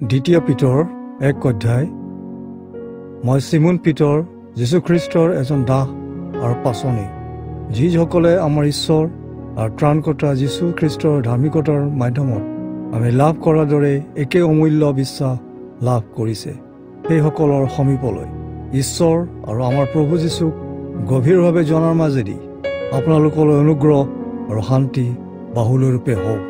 দ্বিতীয় পিতৰ 1 অধ্যায়। মই চিমোন পিতৰ যীশুখ্ৰীষ্টৰ এজন দাস আৰু পাচনি, যিসকলে আমাৰ ঈশ্বৰ আৰু ত্ৰাণকৰ্তা যীশুখ্ৰীষ্টৰ ধাৰ্মিকতাৰ মাধ্যমত আমি লাভ কৰাৰ দৰে একে অমূল্য বিশ্বাস লাভ কৰিছে, সেইসকলৰ সমীপলৈ ঈশ্বৰ আৰু আমাৰ প্ৰভু যীশুক গভীৰভাৱে জনাৰ মাজেদি আপোনালোকলৈ অনুগ্ৰহ আৰু শান্তি বাহুল্যৰূপে হওক।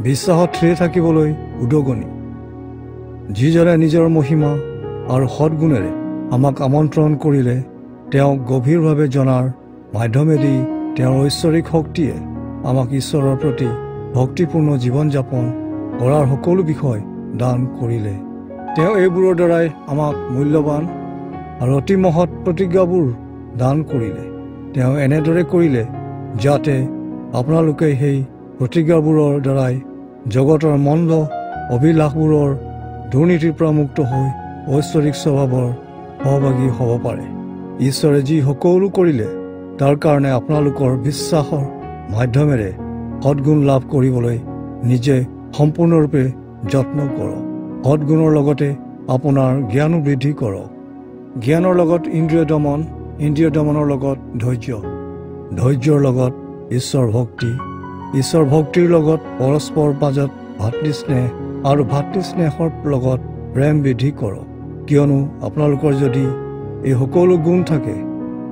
বিশ্বাসত থিৰে থাকিবলৈ উদগনি, যিজনে নিজৰ মহিমা আৰু সৎগুণেৰে আমাক আমন্ত্ৰণ কৰিলে, তেওঁক গভীৰভাৱে জনাৰ মাধ্যমেদি তেওঁৰ ঐশ্বৰিক শক্তিয়ে আমাক ঈশ্বৰৰ প্ৰতি ভক্তিপূৰ্ণ জীৱন যাপন কৰাৰ সকলো বিষয় দান কৰিলে। তেওঁ এইবোৰৰ দ্বাৰাই আমাক মূল্যৱান আৰু অতি মহৎ প্ৰতিজ্ঞাবোৰ দান কৰিলে। তেওঁ এনেদৰে কৰিলে যাতে আপোনালোকে সেই প্ৰতিজ্ঞাবোৰৰ দ্বাৰাই জগতৰ মন্দ অভিলাষবোৰৰ দুৰ্নীতিৰ পৰা মুক্ত হৈ ঐশ্বৰিক স্বভাৱৰ সহভাগী হ'ব পাৰে। ঈশ্বৰে যি সকলো কৰিলে তাৰ কাৰণে আপোনালোকৰ বিশ্বাসৰ মাধ্যমেৰে সৎগুণ লাভ কৰিবলৈ নিজে সম্পূৰ্ণৰূপে যত্ন কৰক। সৎগুণৰ লগতে আপোনাৰ জ্ঞানো বৃদ্ধি কৰক। জ্ঞানৰ লগত ইন্দ্ৰিয় দমন, ইন্দ্ৰিয় দমনৰ লগত ধৈৰ্য, ধৈৰ্যৰ লগত ঈশ্বৰ ভক্তি, ঈশ্বৰ ভক্তিৰ লগত পৰস্পৰ মাজত ভাতৃস্নেহ আৰু ভাতৃস্নেহৰ লগত প্ৰেম বৃদ্ধি কৰক। কিয়নো আপোনালোকৰ যদি এই সকলো গুণ থাকে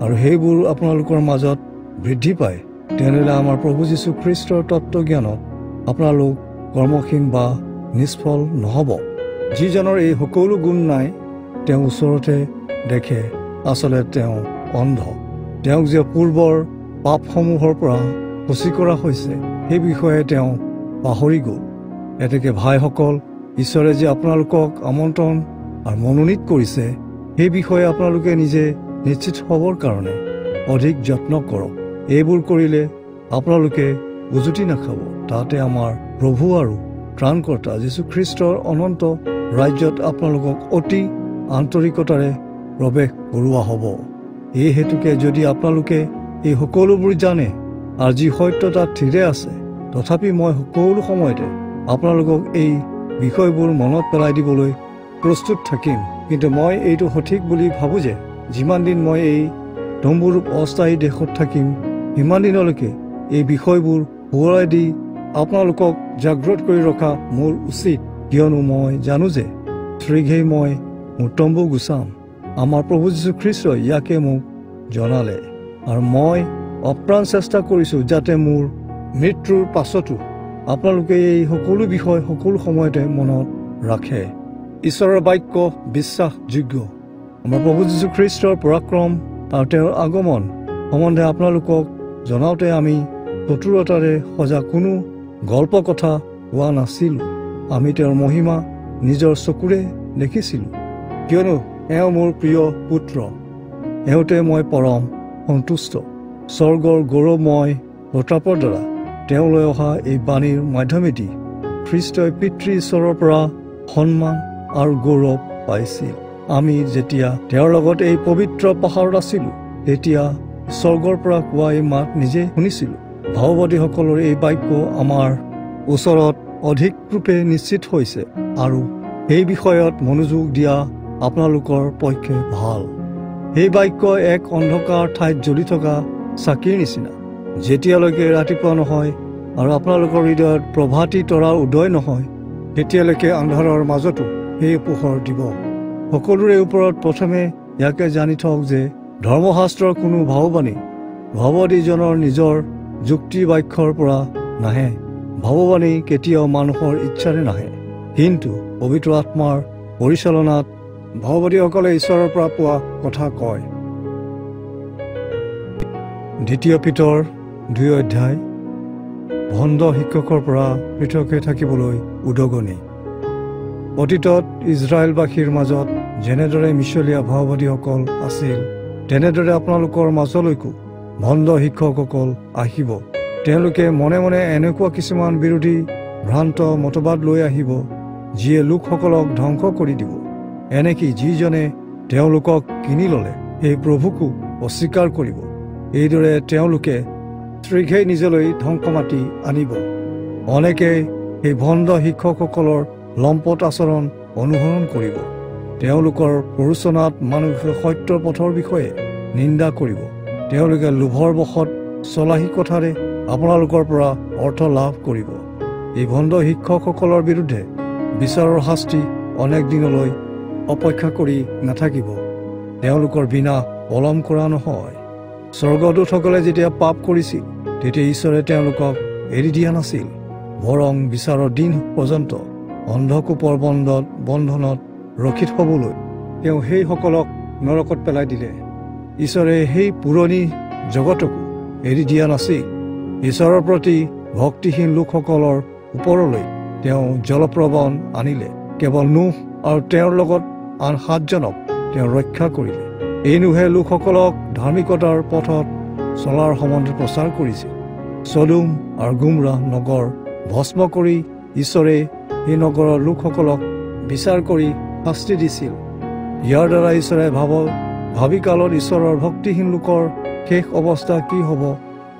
আৰু সেইবোৰ আপোনালোকৰ মাজত বৃদ্ধি পায়, তেনেহ'লে আমাৰ প্ৰভু যীশুখ্ৰীষ্টৰ তত্ত্বজ্ঞানত আপোনালোক কৰ্মহীন বা নিষ্ফল নহ'ব। যিজনৰ এই সকলো গুণ নাই, তেওঁ ওচৰতে দেখে আচলতে তেওঁ অন্ধ। তেওঁক যে পূৰ্বৰ পাপসমূহৰ পৰা সূচী কৰা হৈছে, সেই বিষয়ে তেওঁ পাহৰি গ'ল। এতেকে ভাইসকল, ঈশ্বৰে যে আপোনালোকক আমন্ত্ৰণ আৰু মনোনীত কৰিছে, সেই বিষয়ে আপোনালোকে নিজে নিশ্চিত হ'বৰ কাৰণে অধিক যত্ন কৰক। এইবোৰ কৰিলে আপোনালোকে উজুতি নাখাব। তাতে আমাৰ প্ৰভু আৰু ত্ৰাণকৰ্তা যীশুখ্ৰীষ্টৰ অনন্ত ৰাজ্যত আপোনালোকক অতি আন্তৰিকতাৰে প্ৰৱেশ কৰোৱা হ'ব। এই হেতুকে যদি আপোনালোকে এই সকলোবোৰ জানে আৰু যি সত্য তাত থিৰে আছে, তথাপি মই সকলো সময়তে আপোনালোকক এই বিষয়বোৰ মনত পেলাই দিবলৈ প্ৰস্তুত থাকিম। কিন্তু মই এইটো সঠিক বুলি ভাবোঁ যে যিমান দিন মই এই তম্বুৰূপ অস্থায়ী দেশত থাকিম, সিমান দিনলৈকে এই বিষয়বোৰ সোঁৱৰাই দি আপোনালোকক জাগ্ৰত কৰি ৰখা মোৰ উচিত। কিয়নো মই জানো যে শীঘ্ৰেই মই মোৰ তম্বু গুচাম। আমাৰ প্ৰভু যীশুখ্ৰীষ্টই ইয়াকে মোক জনালে, আৰু মই অপ্ৰাণ চেষ্টা কৰিছোঁ যাতে মোৰ মৃত্যুৰ পাছতো আপোনালোকে এই সকলো বিষয় সকলো সময়তে মনত ৰাখে। ঈশ্বৰৰ বাক্য বিশ্বাসযোগ্য। আমাৰ প্ৰভু যীশুখ্ৰীষ্টৰ পৰাক্ৰম আৰু তেওঁৰ আগমন সম্বন্ধে আপোনালোকক জনাওঁতে আমি চতুৰতাৰে সজা কোনো গল্প কথা কোৱা নাছিলোঁ। আমি তেওঁৰ মহিমা নিজৰ চকুৰে দেখিছিলোঁ, কিয়নো এওঁ মোৰ প্ৰিয় পুত্ৰ, এওঁতে মই পৰম সন্তুষ্ট। স্বৰ্গৰ গৌৰৱময় প্ৰতাপৰ দ্বাৰা তেওঁলৈ অহা এই বাণীৰ মাধ্যমেদি খ্ৰীষ্টই পিতৃ ঈশ্বৰৰ পৰা সন্মান আৰু গৌৰৱ পাইছিল। আমি যেতিয়া তেওঁৰ লগত এই পবিত্ৰ পাহাৰত আছিলোঁ, তেতিয়া স্বৰ্গৰ পৰা কোৱা এই মাত নিজে শুনিছিলোঁ। ভাৱবাদীসকলৰ এই বাক্য আমাৰ ওচৰত অধিক ৰূপে নিশ্চিত হৈছে, আৰু সেই বিষয়ত মনোযোগ দিয়া আপোনালোকৰ পক্ষে ভাল। সেই বাক্য এক অন্ধকাৰ ঠাইত জ্বলি থকা চাকিৰ নিচিনা। যেতিয়ালৈকে ৰাতিপুৱা নহয় আৰু আপোনালোকৰ হৃদয়ত প্ৰভাতী তৰাৰ উদয় নহয়, তেতিয়ালৈকে আন্ধাৰৰ মাজতো সেই পোহৰ দিব। সকলোৰে ওপৰত প্ৰথমে ইয়াকে জানি থওক যে ধৰ্মশাস্ত্ৰৰ কোনো ভাৱবাণী ভাৱবাদীজনৰ নিজৰ যুক্তি বাক্যৰ পৰা নাহে। ভাৱবাণী কেতিয়াও মানুহৰ ইচ্ছাৰে নাহে, কিন্তু পবিত্ৰ আত্মাৰ পৰিচালনাত ভাৱবাদীসকলে ঈশ্বৰৰ পৰা পোৱা কথা কয়। দ্বিতীয় পিতৰ 2 অধ্যায়। ভণ্ড শিক্ষকৰ পৰা পৃথক হৈ থাকিবলৈ উদগনি। অতীতত ইজৰাইলবাসীৰ মাজত যেনেদৰে মিছলীয়া ভাৱবাদীসকল আছিল, তেনেদৰে আপোনালোকৰ মাজলৈকো ভণ্ড শিক্ষকসকল আহিব। তেওঁলোকে মনে মনে এনেকুৱা কিছুমান বিৰোধী ভ্ৰান্ত মতবাদ লৈ আহিব, যিয়ে লোকসকলক ধ্বংস কৰি দিব। এনেকি যিজনে তেওঁলোকক কিনি ল'লে সেই প্ৰভুকো অস্বীকাৰ কৰিব। এইদৰে তেওঁলোকে শীঘ্ৰেই নিজলৈ ধ্বংস মাতি আনিব। অনেকে এই ভণ্ড শিক্ষকসকলৰ লম্পট আচৰণ অনুসৰণ কৰিব। তেওঁলোকৰ প্ৰৰোচনাত মানুহে সত্যৰ পথৰ বিষয়ে নিন্দা কৰিব। তেওঁলোকে লোভৰ বশত চলাহী কথাৰে আপোনালোকৰ পৰা অৰ্থ লাভ কৰিব। এই ভণ্ড শিক্ষকসকলৰ বিৰুদ্ধে বিচাৰৰ শাস্তি অনেক দিনলৈ অপেক্ষা কৰি নাথাকিব। তেওঁলোকৰ বিনাশ পলম কৰা নহয়। স্বৰ্গদূতসকলে যেতিয়া পাপ কৰিছিল তেতিয়া ঈশ্বৰে তেওঁলোকক এৰি দিয়া নাছিল, বৰং বিচাৰৰ দিন পৰ্যন্ত অন্ধকূপৰ বন্ধনত ৰক্ষিত হ'বলৈ তেওঁ সেইসকলক নৰকত পেলাই দিলে। ঈশ্বৰে সেই পুৰণি জগতকো এৰি দিয়া নাছিল। ঈশ্বৰৰ প্ৰতি ভক্তিহীন লোকসকলৰ ওপৰলৈ তেওঁ জলপ্ৰবণ আনিলে। কেৱল নোহ আৰু তেওঁৰ লগত আন 7জনক তেওঁ ৰক্ষা কৰিলে। এই নোহে লোকসকলক ধাৰ্মিকতাৰ পথত চলাৰ সম্বন্ধে প্ৰচাৰ কৰিছিল। চদোম আৰু গোমৰা নগৰ ভস্ম কৰি ঈশ্বৰে এই নগৰৰ লোকসকলক বিচাৰ কৰি শাস্তি দিছিল। ইয়াৰ দ্বাৰা ঈশ্বৰে ভাবি কালত ঈশ্বৰৰ ভক্তিহীন লোকৰ শেষ অৱস্থা কি হ'ব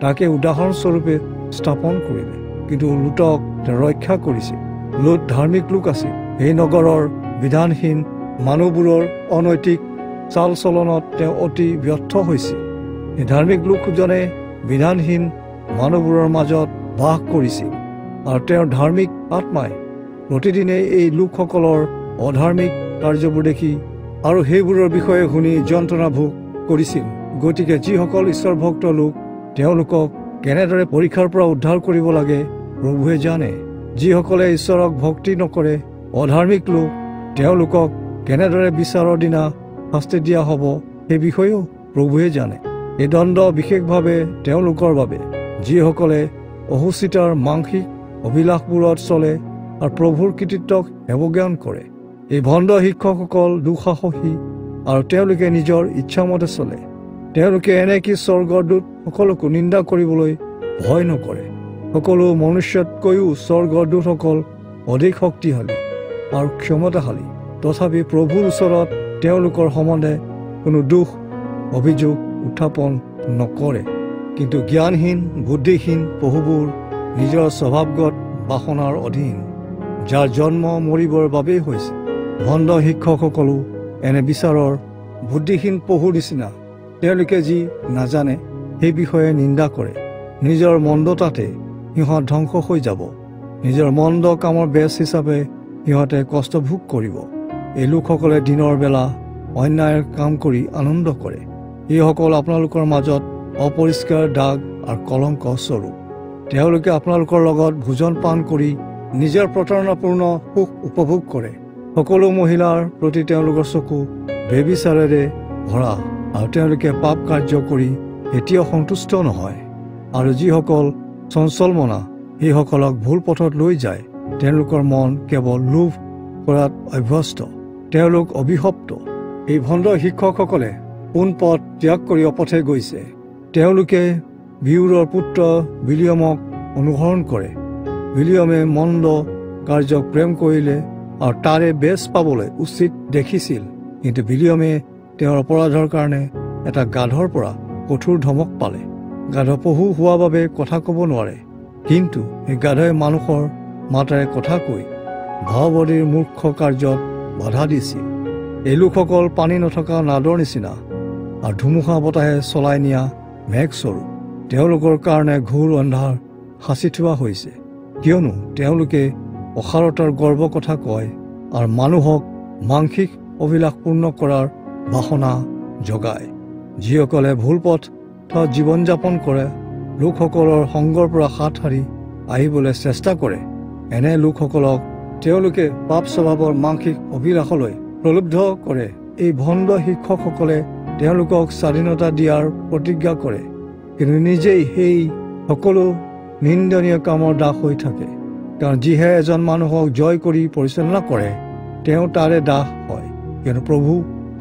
তাকে উদাহৰণস্বৰূপে স্থাপন কৰিলে। কিন্তু লুটক তেওঁ ৰক্ষা কৰিছিল। লুট ধাৰ্মিক লোক আছিল। এই নগৰৰ বিধানহীন মানুহবোৰৰ অনৈতিক চাল চলনত তেওঁ অতি ব্যৰ্থ হৈছিল। এই ধাৰ্মিক লোকজনে বিধানহীন মানুহবোৰৰ মাজত বাস কৰিছিল আৰু তেওঁৰ ধাৰ্মিক আত্মাই প্ৰতিদিনে এই লোকসকলৰ অধাৰ্মিক কাৰ্যবোৰ দেখি আৰু সেইবোৰৰ বিষয়ে শুনি যন্ত্ৰণা ভোগ কৰিছিল। গতিকে যিসকল ঈশ্বৰ ভক্ত লোক তেওঁলোকক কেনেদৰে পৰীক্ষাৰ পৰা উদ্ধাৰ কৰিব লাগে প্ৰভুৱে জানে। যিসকলে ঈশ্বৰক ভক্তি নকৰে, অধাৰ্মিক লোক, তেওঁলোকক কেনেদৰে বিচাৰৰ দিনা শাস্তি দিয়া হ'ব সেই বিষয়েও প্ৰভুৱে জানে। এই দণ্ড বিশেষভাৱে তেওঁলোকৰ বাবে যিসকলে অহুচিতাৰ মাংসিক অভিলাষবোৰত চলে আৰু প্ৰভুৰ কৃতিত্বক অৱজ্ঞান কৰে। এই ভণ্ড শিক্ষকসকল দুঃসাহসী আৰু তেওঁলোকে নিজৰ ইচ্ছামতে চলে। তেওঁলোকে এনেকি স্বৰ্গৰ দূত সকলকো নিন্দা কৰিবলৈ ভয় নকৰে। সকলো মনুষ্যতকৈও স্বৰ্গৰ দূতসকল অধিক শক্তিশালী আৰু ক্ষমতাশালী। তথাপি প্ৰভুৰ ওচৰত তেওঁলোকৰ সম্বন্ধে কোনো দোষ অভিযোগ উত্থাপন নকৰে। কিন্তু জ্ঞানহীন বুদ্ধিহীন পশুবোৰ নিজৰ স্বভাৱগত বাসনাৰ অধীন, যাৰ জন্ম মৰিবৰ বাবেই হৈছে। ভণ্ড শিক্ষকসকলো এনে বিচাৰৰ বুদ্ধিহীন পশুৰ নিচিনা। তেওঁলোকে যি নাজানে সেই বিষয়ে নিন্দা কৰে। নিজৰ মন্দতাতে সিহঁত ধ্বংস হৈ যাব। নিজৰ মন্দ কামৰ বেচ হিচাপে সিহঁতে কষ্ট ভোগ কৰিব। এই লোকসকলে দিনৰ বেলা অন্যায়ৰ কাম কৰি আনন্দ কৰে। এইসকল আপোনালোকৰ মাজত অপৰিষ্কাৰ দাগ আৰু কলংক স্বৰূপ। তেওঁলোকে আপোনালোকৰ লগত ভোজন পান কৰি নিজৰ প্ৰতাৰণাপূৰ্ণ সুখ উপভোগ কৰে। সকলো মহিলাৰ প্ৰতি তেওঁলোকৰ চকু বেবিচাৰেৰে ভৰা আৰু তেওঁলোকে পাপ কাৰ্য কৰি এতিয়াও সন্তুষ্ট নহয়। আৰু যিসকল চঞ্চল মনা সেইসকলক ভুল পথত লৈ যায়। তেওঁলোকৰ মন কেৱল লোভ কৰাত অভ্যস্ত। তেওঁলোক অভিশপ্ত। এই ভণ্ড শিক্ষকসকলে পোন পথ ত্যাগ কৰি অপথে গৈছে। তেওঁলোকে বিউৰৰ পুত্ৰ বিলিয়মক অনুসৰণ কৰে। বিলিয়মে মন্দ কাৰ্যক প্ৰেম কৰিলে আৰু তাৰে বেচ পাবলৈ উচিত দেখিছিল। কিন্তু বিলিয়মে তেওঁৰ অপৰাধৰ কাৰণে এটা গাধৰ পৰা কঠোৰ ধমক পালে। গাধ পশু হোৱাৰ বাবে কথা ক'ব নোৱাৰে, কিন্তু এই গাধই মানুহৰ মাতেৰে কথা কৈ ভাওবদীৰ মূৰ্খ কাৰ্যত বাধা দিছিল। এই লোকসকল পানী নথকা নাদৰ নিচিনা আৰু ধুমুহা বতাহে চলাই নিয়া মেঘস্বৰূপ। তেওঁলোকৰ কাৰণে ঘোৰ অন্ধাৰ সাঁচি থোৱা হৈছে, কিয়নো তেওঁলোকে অসাৰতাৰ গৰ্ব কথা কয় আৰু মানুহক মাংসিক অভিলাষ পূৰ্ণ কৰাৰ বাসনা জগায়। যিসকলে ভুল পথত জীৱন যাপন কৰে, লোকসকলৰ সংগৰ পৰা হাত সাৰি আহিবলৈ চেষ্টা কৰে, এনে লোকসকলক তেওঁলোকে পাপ স্বভাৱৰ মাংসিক অভিলাষলৈ প্ৰলুব্ধ কৰে। এই ভণ্ড শিক্ষকসকলে তেওঁলোকক স্বাধীনতা দিয়াৰ প্ৰতিজ্ঞা কৰে, কিন্তু নিজেই সেই সকলো নিন্দনীয় কামৰ দাস হৈ থাকে। কাৰণ যিহে এজন মানুহক জয় কৰি পৰিচালনা কৰে, তেওঁ তাৰে দাস হয়। কিন্তু প্ৰভু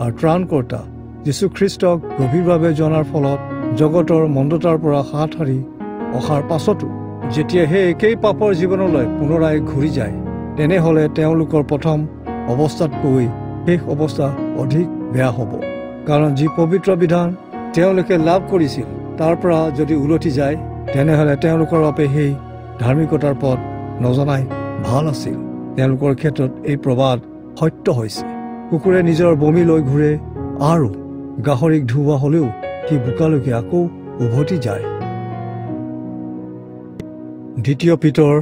আৰু ত্ৰাণকৰ্তা যীশুখ্ৰীষ্টক গভীৰভাৱে জনাৰ ফলত জগতৰ মন্দতাৰ পৰা হাত সাৰি অহাৰ পাছতো যেতিয়া সেই একেই পাপৰ জীৱনলৈ পুনৰাই ঘূৰি যায়, তেনেহ'লে তেওঁলোকৰ প্ৰথম অৱস্থাতকৈ শেষ অৱস্থা অধিক বেয়া হ'ব। কাৰণ যি পবিত্ৰ বিধান তেওঁলোকে লাভ কৰিছিল তাৰ পৰা যদি উলটি যায়, তেনেহ'লে তেওঁলোকৰ বাবে সেই ধাৰ্মিকতাৰ পথ নজনাই ভাল আছিল। তেওঁলোকৰ ক্ষেত্ৰত এই প্ৰবাদ সত্য হৈছে। কুকুৰে নিজৰ বমি লৈ ঘূৰে আৰু গাহৰিক ধুওৱা হ'লেও সি বোকালৈকে আকৌ উভতি যায়। 2 পিতৰ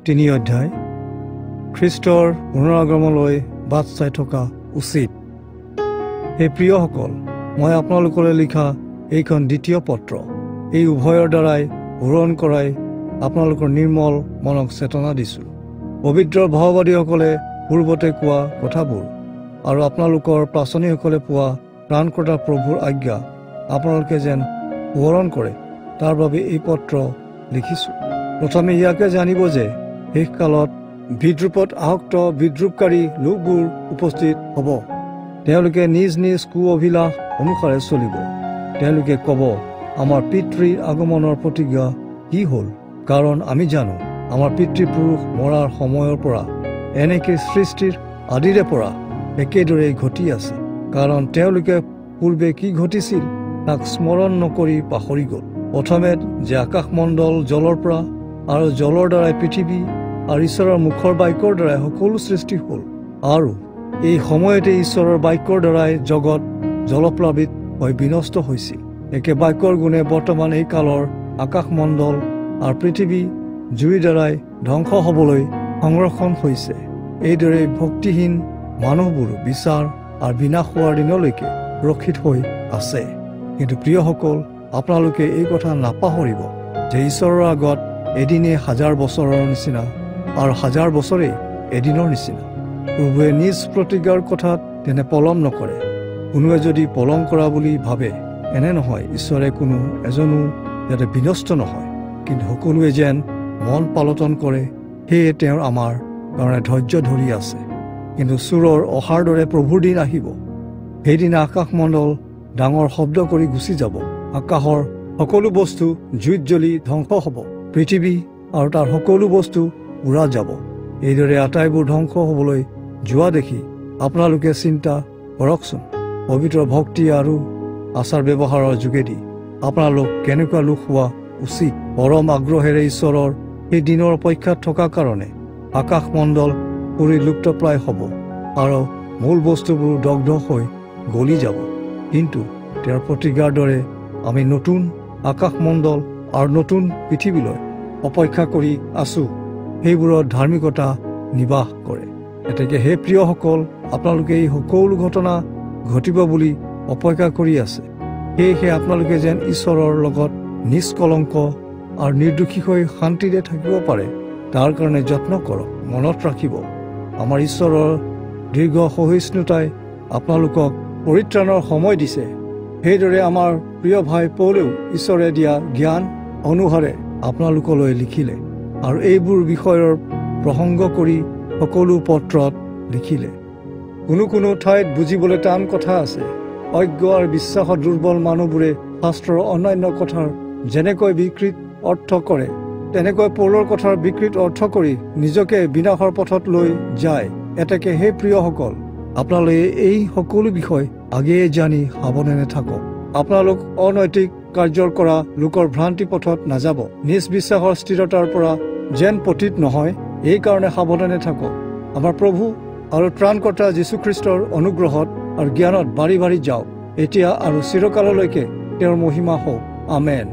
3 অধ্যায়। খ্ৰীষ্টৰ পুনৰাগমনলৈ বাট চাই থকা উচিত। হে প্ৰিয়সকল, মই আপোনালোকলৈ লিখা এইখন 2 পত্ৰ এই উভয়ৰ দ্বাৰাই পূৰণ কৰাই আপোনালোকৰ নিৰ্মল মনক চেতনা দিছোঁ। পবিত্ৰ ভাৱবাদীসকলে পূৰ্বতে কোৱা কথাবোৰ আৰু আপোনালোকৰ প্ৰাচনীসকলে পোৱা ত্ৰাণকৰ্তা প্ৰভুৰ আজ্ঞা আপোনালোকে যেন সোঁৱৰণ কৰে, তাৰ বাবে এই পত্ৰ লিখিছোঁ। প্ৰথমে ইয়াকে জানিব যে শেষকালত বিদ্ৰূপত আসক্ত বিদ্ৰূপকাৰী লোকবোৰ উপস্থিত হ'ব। তেওঁলোকে নিজ নিজ কু অভিলাষ অনুসাৰে চলিব। তেওঁলোকে ক'ব, আমাৰ পিতৃৰ আগমনৰ প্ৰতিজ্ঞা কি হ'ল? কাৰণ আমি জানো আমাৰ পিতৃপুৰুষ মৰাৰ সময়ৰ পৰা এনেকৈ সৃষ্টিৰ আদিৰে পৰা একেদৰেই ঘটি আছে। কাৰণ তেওঁলোকে পূৰ্বে কি ঘটিছিল তাক স্মৰণ নকৰি পাহৰি গ'ল। প্ৰথমে যে আকাশমণ্ডল জলৰ পৰা আৰু জলৰ দ্বাৰাই পৃথিৱী আৰু ঈশ্বৰৰ মুখৰ বাক্যৰ দ্বাৰাই সকলো সৃষ্টি হ'ল, আৰু এই সময়তে ঈশ্বৰৰ বাক্যৰ দ্বাৰাই জগত জলপ্লাবিত হৈ বিনষ্ট হৈছিল। একে বাক্যৰ গুণে বৰ্তমান এই কালৰ আকাশমণ্ডল আৰু পৃথিৱী জুইৰ দ্বাৰাই ধ্বংস হ'বলৈ সংৰক্ষণ হৈছে। এইদৰে ভক্তিহীন মানুহবোৰো বিচাৰ আৰু বিনাশ হোৱাৰ দিনলৈকে সুৰক্ষিত হৈ আছে। কিন্তু প্ৰিয়সকল, আপোনালোকে এই কথা নাপাহৰিব যে ঈশ্বৰৰ আগত এদিনে 1000 বছৰৰ নিচিনা আৰু 1000 বছৰে এদিনৰ নিচিনা। প্ৰভুৱে নিজ প্ৰতিজ্ঞাৰ কথাত তেনে পলম নকৰে। কোনোৱে যদি পলম কৰা বুলি ভাবে, এনে নহয়। ঈশ্বৰে কোনো এজনো যাতে বিনষ্ট নহয়, কিন্তু সকলোৱে যেন মন পালটন কৰে। সেয়ে তেওঁৰ আমাৰ কাৰণে ধৈৰ্য ধৰি আছে। কিন্তু চোৰৰ অহাৰ দৰে প্ৰভুৰ দিন আহিব। সেইদিনা আকাশমণ্ডল ডাঙৰ শব্দ কৰি গুচি যাব। আকাশৰ সকলো বস্তু জুইত জ্বলি ধ্বংস হ'ব। পৃথিৱী আৰু তাৰ সকলো বস্তু উৰা যাব। এইদৰে আটাইবোৰ ধ্বংস হ'বলৈ যোৱা দেখি আপোনালোকে চিন্তা কৰকচোন। পবিত্ৰ ভক্তি আৰু আচাৰ ব্যৱহাৰৰ যোগেদি আপোনালোক কেনেকুৱা লোক হোৱা উচিত। পৰম আগ্ৰহেৰে ঈশ্বৰৰ সেই দিনৰ অপেক্ষাত থকা কাৰণে আকাশমণ্ডল পুৰি লুপ্তপ্ৰায় হ'ব আৰু মূল বস্তুবোৰ দগ্ধ হৈ গলি যাব। কিন্তু তেওঁৰ প্ৰতিজ্ঞাৰ দৰে আমি নতুন আকাশমণ্ডল আৰু নতুন পৃথিৱীলৈ অপেক্ষা কৰি আছোঁ। সেইবোৰত ধাৰ্মিকতা নিবাস কৰে। এতেকে হে প্ৰিয়সকল, আপোনালোকে এই সকলো ঘটনা ঘটিব বুলি অপেক্ষা কৰি আছে। সেয়েহে আপোনালোকে যেন ঈশ্বৰৰ লগত নিষ্কলংক আৰু নিৰ্দোষী হৈ শান্তিৰে থাকিব পাৰে, তাৰ কাৰণে যত্ন কৰক। মনত ৰাখিব, আমাৰ ঈশ্বৰৰ দীৰ্ঘ সহিষ্ণুতাই আপোনালোকক পৰিত্ৰাণৰ সময় দিছে। সেইদৰে আমাৰ প্ৰিয় ভাই পৌলেও ঈশ্বৰে দিয়া জ্ঞান অনুসাৰে আপোনালোকলৈ লিখিলে আৰু এইবোৰ বিষয়ৰ প্ৰসংগ কৰি সকলো পত্ৰত লিখিলে। কোনো ঠাইত বুজিবলৈ টান কথা আছে। অজ্ঞ আৰু বিশ্বাসত দুৰ্বল মানুহবোৰে শাস্ত্ৰৰ অন্যান্য কথাৰ যেনেকৈ বিকৃত অৰ্থ কৰে, তেনেকৈ পৌলৰ কথাৰ বিকৃত অৰ্থ কৰি নিজকে বিনাশৰ পথত লৈ যায়। এতেকে হে প্ৰিয়সকল, আপোনালোকে এই সকলো বিষয় আগেয়ে জানি সাৱধানে থাকক। আপোনালোক অনৈতিক কাৰ্যৰ কৰা লোকৰ ভ্ৰান্তি পথত নাযাব। নিজ বিশ্বাসৰ স্থিৰতাৰ পৰা যেন পতিত নহয়, এই কাৰণে সাৱধানে থাকক। আমাৰ প্ৰভু আৰু ত্ৰাণকৰ্তা যীশুখ্ৰীষ্টৰ অনুগ্ৰহত আৰু জ্ঞানত বাঢ়ি বাঢ়ি যাওক, এতিয়া আৰু চিৰকাললৈকে তেওঁৰ মহিমা হওক। আমেন।